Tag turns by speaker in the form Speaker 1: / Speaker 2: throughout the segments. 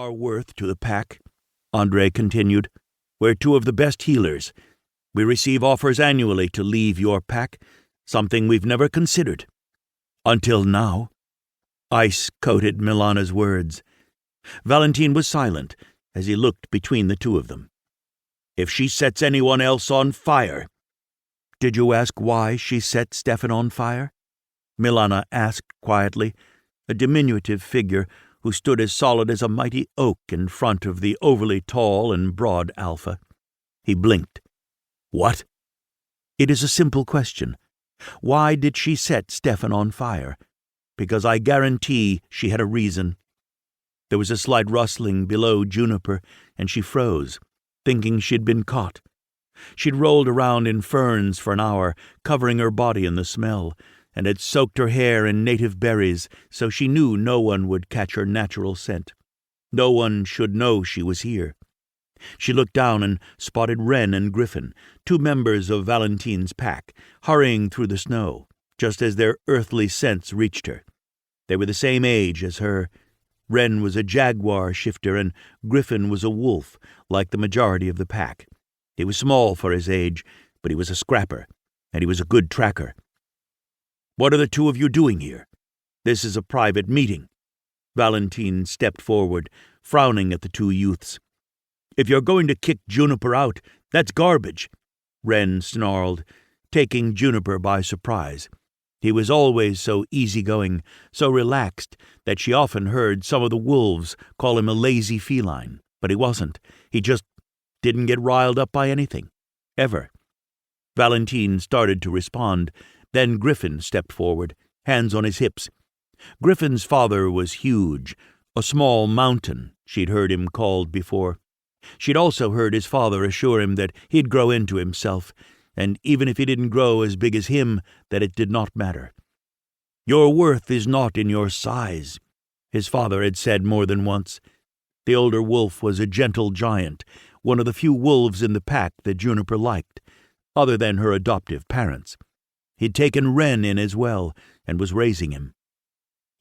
Speaker 1: our worth to the pack," Andre continued. "We're two of the best healers. We receive offers annually to leave your pack, something we've never considered. Until now." Ice coated Milana's words. Valentine was silent as he looked between the two of them. "If she sets anyone else on fire—" "Did you ask why she set Stefan on fire?" Milana asked quietly, a diminutive figure who stood as solid as a mighty oak in front of the overly tall and broad Alpha. He blinked. "What?" "It is a simple question. Why did she set Stefan on fire? Because I guarantee she had a reason." There was a slight rustling below Juniper, and she froze, thinking she'd been caught. She'd rolled around in ferns for an hour, covering her body in the smell, and had soaked her hair in native berries, so she knew no one would catch her natural scent. No one should know she was here. She looked down and spotted Wren and Griffin, two members of Valentine's pack, hurrying through the snow, just as their earthly scents reached her. They were the same age as her. Wren was a jaguar shifter, and Griffin was a wolf, like the majority of the pack. He was small for his age, but he was a scrapper, and he was a good tracker. "What are the two of you doing here? This is a private meeting." Valentine stepped forward, frowning at the two youths. "If you're going to kick Juniper out, that's garbage," Wren snarled, taking Juniper by surprise. He was always so easygoing, so relaxed, that she often heard some of the wolves call him a lazy feline, but he wasn't. He just didn't get riled up by anything. Ever. Valentine started to respond. Then Griffin stepped forward, hands on his hips. Griffin's father was huge, a small mountain, she'd heard him called before. She'd also heard his father assure him that he'd grow into himself, and even if he didn't grow as big as him, that it did not matter. "Your worth is not in your size," his father had said more than once. The older wolf was a gentle giant, one of the few wolves in the pack that Juniper liked, other than her adoptive parents. He'd taken Wren in as well, and was raising him.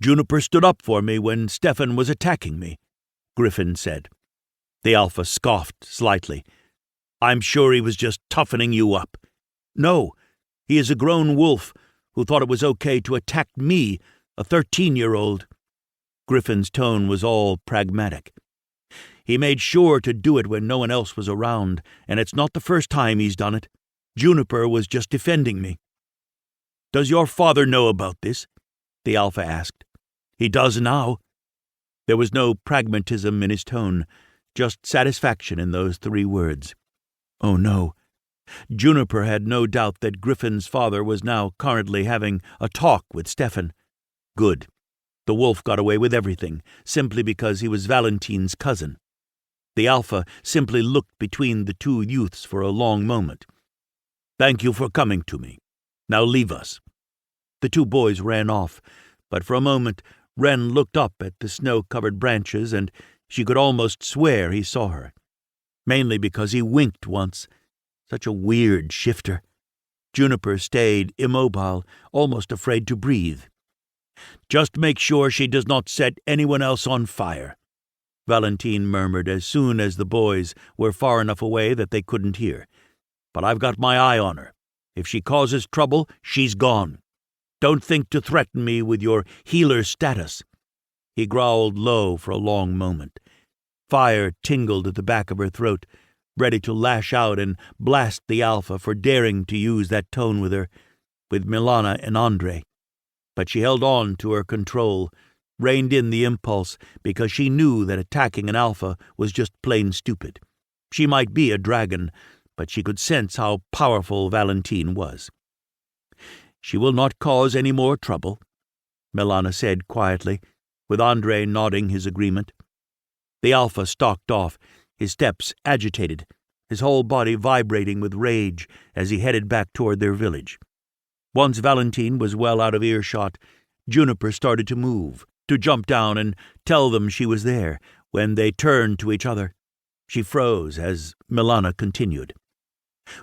Speaker 1: "Juniper stood up for me when Stefan was attacking me," Griffin said. The Alpha scoffed slightly. "I'm sure he was just toughening you up." "No, he is a grown wolf who thought it was okay to attack me, a 13-year-old. Griffin's tone was all pragmatic. "He made sure to do it when no one else was around, and it's not the first time he's done it. Juniper was just defending me." "Does your father know about this?" the Alpha asked. "He does now." There was no pragmatism in his tone, just satisfaction in those 3 words. Oh no. Juniper had no doubt that Griffin's father was now currently having a talk with Stefan. Good. The wolf got away with everything, simply because he was Valentine's cousin. The Alpha simply looked between the two youths for a long moment. "Thank you for coming to me. Now leave us." The 2 boys ran off, but for a moment Wren looked up at the snow-covered branches, and she could almost swear he saw her. Mainly because he winked once. Such a weird shifter. Juniper stayed immobile, almost afraid to breathe. "Just make sure she does not set anyone else on fire," Valentine murmured as soon as the boys were far enough away that they couldn't hear. "But I've got my eye on her. If she causes trouble, she's gone. Don't think to threaten me with your healer status." He growled low for a long moment. Fire tingled at the back of her throat, ready to lash out and blast the Alpha for daring to use that tone with her, with Milana and Andre. But she held on to her control, reined in the impulse, because she knew that attacking an Alpha was just plain stupid. She might be a dragon, but she could sense how powerful Valentine was. "She will not cause any more trouble," Milana said quietly, with Andre nodding his agreement. The Alpha stalked off, his steps agitated, his whole body vibrating with rage as he headed back toward their village. Once Valentine was well out of earshot, Juniper started to move, to jump down and tell them she was there, when they turned to each other. She froze as Milana continued.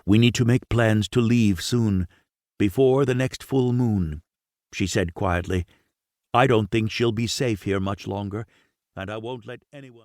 Speaker 1: "We need to make plans to leave soon, before the next full moon," she said quietly. "I don't think she'll be safe here much longer, and I won't let anyone..."